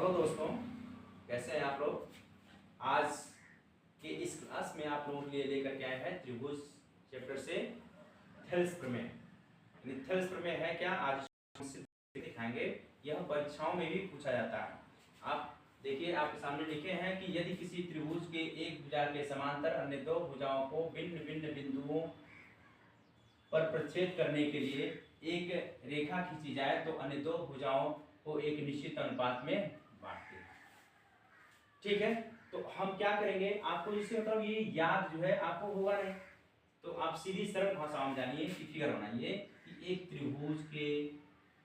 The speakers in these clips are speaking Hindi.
हेलो दोस्तों, कैसे हैं आप लोग। आज के इस क्लास में आप लोगों के लिए लेकर के आए हैं त्रिभुज चैप्टर से थेल्स प्रमेय। थेल्स प्रमेय है क्या, आज दिखाएंगे। यह परीक्षाओं में भी पूछा जाता है। आप देखिए, आपके सामने लिखे हैं कि यदि किसी त्रिभुज के एक भुजा के समांतर अन्य दो भुजाओं को भिन्न भिन्न बिंदुओं पर प्रच्छेद करने के लिए एक रेखा खींची जाए तो अन्य दो भुजाओं को एक निश्चित अनुपात में बांटते हैं। ठीक है, तो हम क्या करेंगे, आपको इससे मतलब ये याद जो है आपको होगा नहीं, तो आप सीधी सरल भाषा में जानिए कि फिगर बनाइए कि एक त्रिभुज के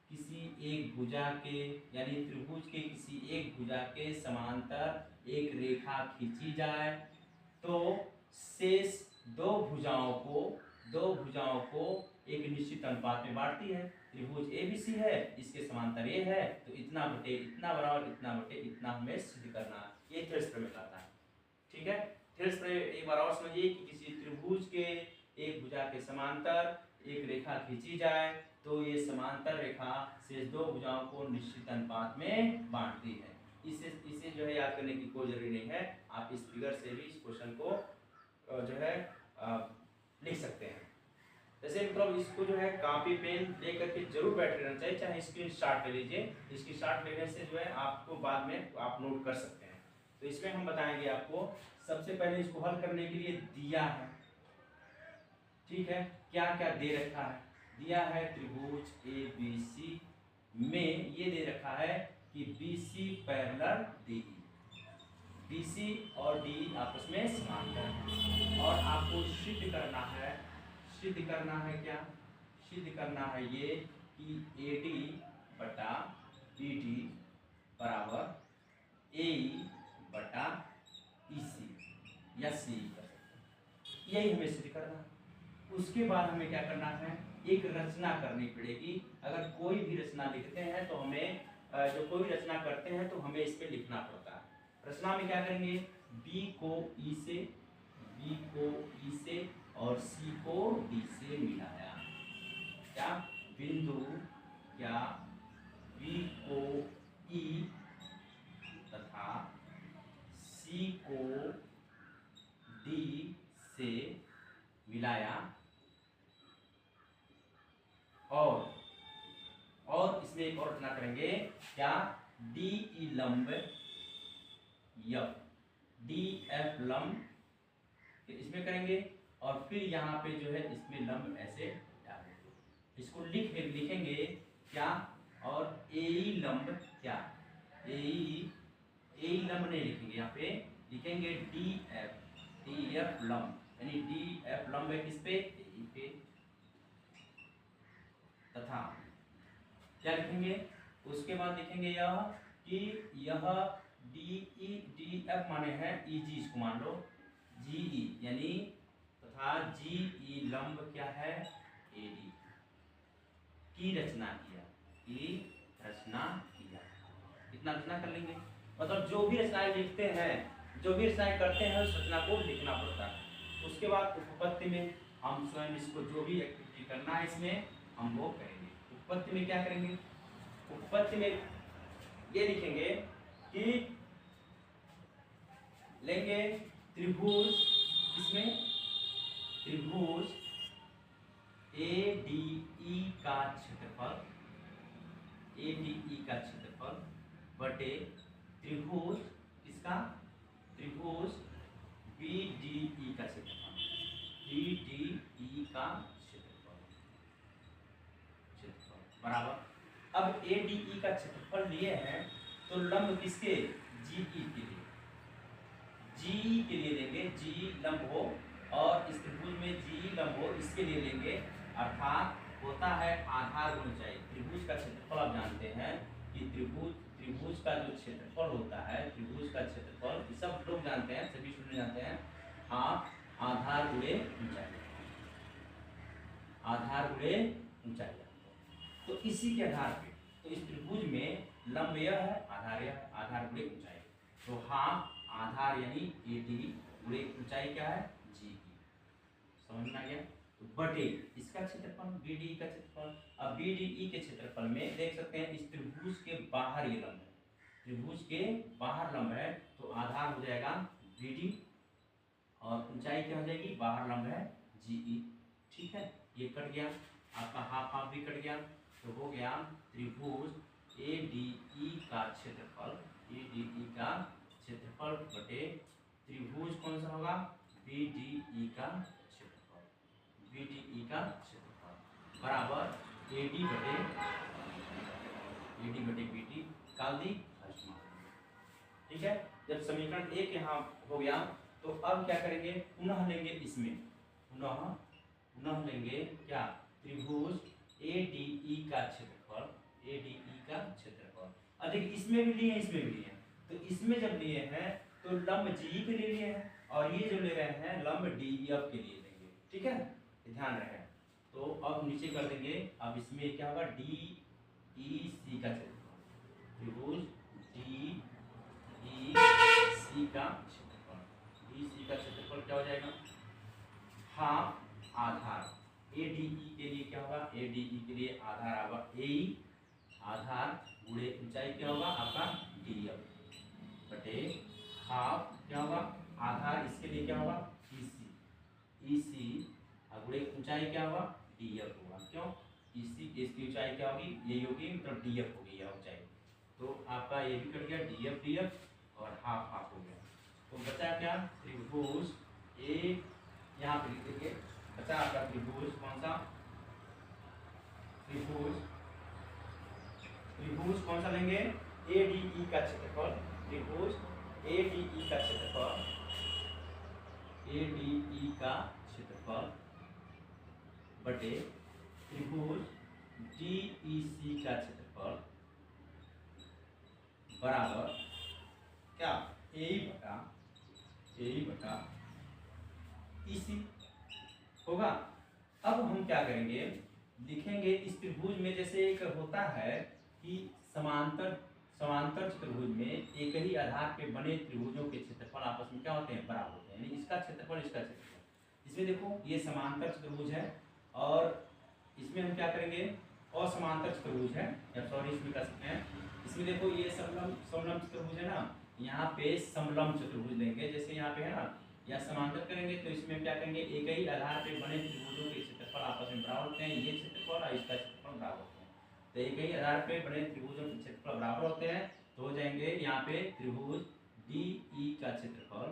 किसी एक भुजा के यानी त्रिभुज के किसी एक भुजा के समांतर एक रेखा खींची जाए तो शेष दो भुजाओं को एक निश्चित अनुपात में बांटती है। त्रिभुज ABC है, इसके समांतर ए है, तो इतना बटे इतना बराबर इतना बटे इतना हमें सिद्ध करना है। ये थेल्स प्रमेय कहता है। ठीक है, थेल्स प्रमेय एक बार और समझिए कि किसी त्रिभुज के एक भुजा के समांतर एक रेखा खींची जाए तो ये समांतर रेखा शेष दो भुजाओं को निश्चित अनुपात में बांटती है। इसे जो है याद करने की कोई जरूरी नहीं है, आप इस फिगर से भी इस क्वेश्चन को जो है लिख सकते हैं। जैसे मतलब इसको जो है कॉपी पेन लेकर के जरूर बैठ रहना चाहिए, चाहे स्क्रीनशॉट ले लीजिए। स्क्रीनशॉट लेने से जो है आपको बाद में आप नोट कर सकते हैं। तो इसमें हम बताएंगे आपको, सबसे पहले इसको हल करने के लिए दिया है। ठीक है, क्या क्या दे रखा है, दिया है त्रिभुज ABC में ये दे रखा है कि BC पैरेलल DE, BC और DE आपस में समांतर है और आपको सिद्ध करना है क्या, सिद्ध करना है ये कि AD बटा BD बराबर AE बटा EC या CE कर सकते हैं। यही हमें सिद्ध करना है। उसके बाद हमें क्या करना है, एक रचना करनी पड़ेगी। अगर कोई भी रचना लिखते हैं तो हमें जो कोई रचना करते हैं तो हमें इस पे लिखना पड़ता है। रचना में क्या करेंगे, B को E से और C को D से मिलाया, क्या बिंदु या B को E तथा C को D से मिलाया और इसमें एक और रचना करेंगे, क्या DE लंब F DF लंब इसमें करेंगे और फिर यहाँ पे जो है इसमें लंब ऐसे डालेंगे। इसको लिखेंगे क्या, और AE लंब क्या, AE लंब नहीं लिखेंगे, यहाँ पे लिखेंगे DF लंब, यानी DF लंब है किस पे, AE पे। तथा क्या लिखेंगे, उसके बाद लिखेंगे यह कि यह DF माने हैं EG, इसको मान लो GE यानी तथा GE लंब क्या है, AD की रचना किया, इतना रचना कर लेंगे। मतलब जो भी रचनाएं लिखते हैं, जो भी रचनाएं करते हैं उस रचना को लिखना पड़ता है। उसके बाद उपपत्ति में हम स्वयं इसको जो भी एक्टिविटी करना है इसमें हम वो करेंगे। उपपत्ति में क्या करेंगे, उपपत्ति में ये लिखेंगे कि लेंगे त्रिभुज, इसमें त्रिभुज ADE का क्षेत्रफल बटे त्रिभुज इसका त्रिभुज BDE का क्षेत्रफल बराबर। अब ADE का क्षेत्रफल लिए हैं तो लंब किसके, GE के लिए लेंगे, GE लंब हो और इस त्रिभुज में GE लंब हो, इसके लिए लेंगे। अर्थात होता है आधार ऊंचाई। त्रिभुज का क्षेत्रफल आप जानते हैं कि त्रिभुज का जो क्षेत्रफल होता है, त्रिभुज का क्षेत्रफल सब लोग जानते हैं, सभी स्टूडेंट जानते हैं, हाँ आधार गुणे ऊंचाई। तो इसी के आधार पे तो इस त्रिभुज में लंब यह है, आधार यह है, आधार गुणे ऊंचाई। तो हाँ आधार यानी AD गुणे ऊंचाई क्या है, GE। समझ में आ गया। तो बटे इसका क्षेत्रफल BDE का क्षेत्रफल। अब BDE के क्षेत्रफल में देख सकते हैं इस त्रिभुज के बाहर ये लंब है, त्रिभुज के बाहर लंब है तो आधार हो जाएगा BD और ऊंचाई क्या हो जाएगी, बाहर लंब है GE। ठीक है, ये कट गया, आपका हाफ हाफ भी कट गया, तो हो गया त्रिभुज ADE का क्षेत्रफल, ADE का क्षेत्रफल बटे त्रिभुज कौन सा होगा, BDE का क्षेत्रफल, BDE का क्षेत्रफल बराबर AD बटे BD निकाल दी फर्स्ट मार्क। ठीक है, जब समीकरण 1 यहाँ हो गया तो अब क्या करेंगे, पुनः लेंगे इसमें, पुनः लेंगे क्या, त्रिभुज ADE का क्षेत्रफल, ADE का क्षेत्रफल। अधिक इसमें भी लिए इसमें भी लिए, तो इसमें जब लिए हैं तो लंब GE के लिए लिए हैं और ये जो ले रहे हैं लंब DEF के लिए लेंगे। ठीक है, ध्यान रहे। तो अब नीचे कर देंगे, अब इसमें क्या होगा, DEC का क्षेत्रफल, त्रिभुज DEC का क्षेत्रफल, DEC का क्षेत्रफल क्या हो जाएगा, हाफ आधार, ADE के लिए क्या होगा, ADE के लिए आधार होगा AE, आधार गुणे ऊंचाई क्या होगा आपका DF बटे हाफ क्या होगा, आधार इसके लिए क्या होगा EC गुणे ऊंचाई क्या होगा DF होगा। क्यों, EC इसकी ऊंचाई क्या होगी, यही होगी, मतलब DF होगी यह ऊंचाई। तो आपका ये भी कट गया, DF और हाफ हाफ हो गया। तो बचा क्या, त्रिभुज A, यहाँ पे लिख देंगे, बचा आपका त्रिभुज कौन सा, त्रिभुज कौन सा लेंगे, ADE का क्षेत्रफल, त्रिभुज ADE का क्षेत्रफल, ADE का क्षेत्रफल बटे त्रिभुज DEC का क्षेत्रफल बराबर क्या, AE बटा EC होगा। अब हम क्या करेंगे, लिखेंगे इस त्रिभुज में, जैसे एक होता है कि समांतर चतुर्भुज में एक ही आधार पे बने त्रिभुजों के क्षेत्रफल आपस में क्या होते हैं, बराबर होते हैं, यानी इसका क्षेत्रफल इसका क्षेत्रफल। इसमें देखो ये समांतर चतुर्भुज है और इसमें हम क्या करेंगे, असमांतर चतुर्भुज है, या सॉरी इसमें कर सकते हैं, इसमें देखो ये समलंब चतुर्भुज है ना, यहाँ पे समलंब चतुर्भुज लेंगे, जैसे यहाँ पे है ना, या समांतर करेंगे तो इसमें क्या करेंगे, एक ही आधार पे बने त्रिभुजों के क्षेत्रफल आपस में बराबर होते हैं, ये क्षेत्रफल और इसका क्षेत्रफल बराबर होते हैं। तो एक ही आधार पे बने त्रिभुजों के क्षेत्रफल बराबर होते हैं, तो हो जाएंगे यहाँ पे त्रिभुज DE का क्षेत्रफल,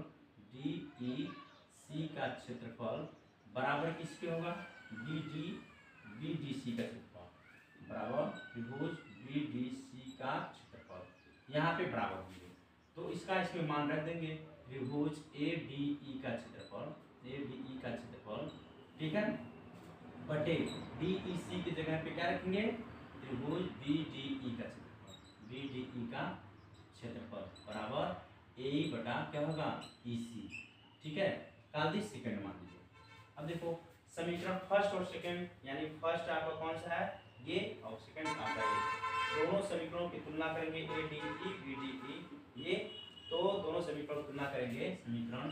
DEC का क्षेत्रफल बराबर किसके होगा, BDC का क्षेत्रफल बराबर त्रिभुज BDC का क्षेत्रफल, यहाँ पे बराबर होंगे। तो इसका इसमें मान रख देंगे, त्रिभुज ADE का क्षेत्रफल, ADE का क्षेत्रफल, ठीक है, बटे DEC की जगह पे क्या रखेंगे, त्रिभुज BDE का क्षेत्रफल, BDE का क्षेत्रफल बराबर AE बटा क्या होगा EC। ठीक है, काल सेकंड मान लीजिए। अब देखो समीकरण फर्स्ट और सेकंड, यानी फर्स्ट आपका कौन सा है ये, और सेकंड आपका ये, दोनों समीकरणों की तुलना करेंगे ADE BDE ये, तो दोनों समीकरण की तुलना करेंगे, समीकरण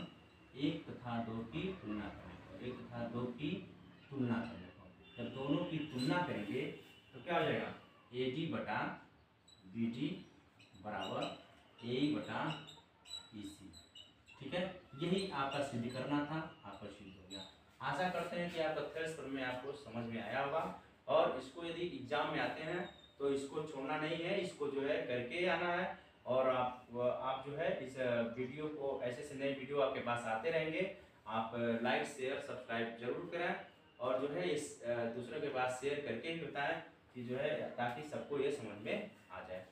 1 तथा 2 की तुलना करेंगे, 1 तथा 2 की तुलना करेंगे। जब दोनों की तुलना करेंगे तो क्या हो जाएगा, AD बटा BD बराबर AE बटा EC। ठीक है, यही आपका सिद्ध करना था, आपका सिद्ध हो गया। आशा करते हैं कि आपका थेरेस में आपको समझ में आया होगा, और इसको यदि एग्जाम में आते हैं तो इसको छोड़ना नहीं है, इसको जो है करके आना है। और आप जो है इस वीडियो को, ऐसे नए वीडियो आपके पास आते रहेंगे, आप लाइक शेयर सब्सक्राइब जरूर करें, और जो है इस दूसरों के पास शेयर करके ही बताएं कि जो है, ताकि सबको ये समझ में आ जाए।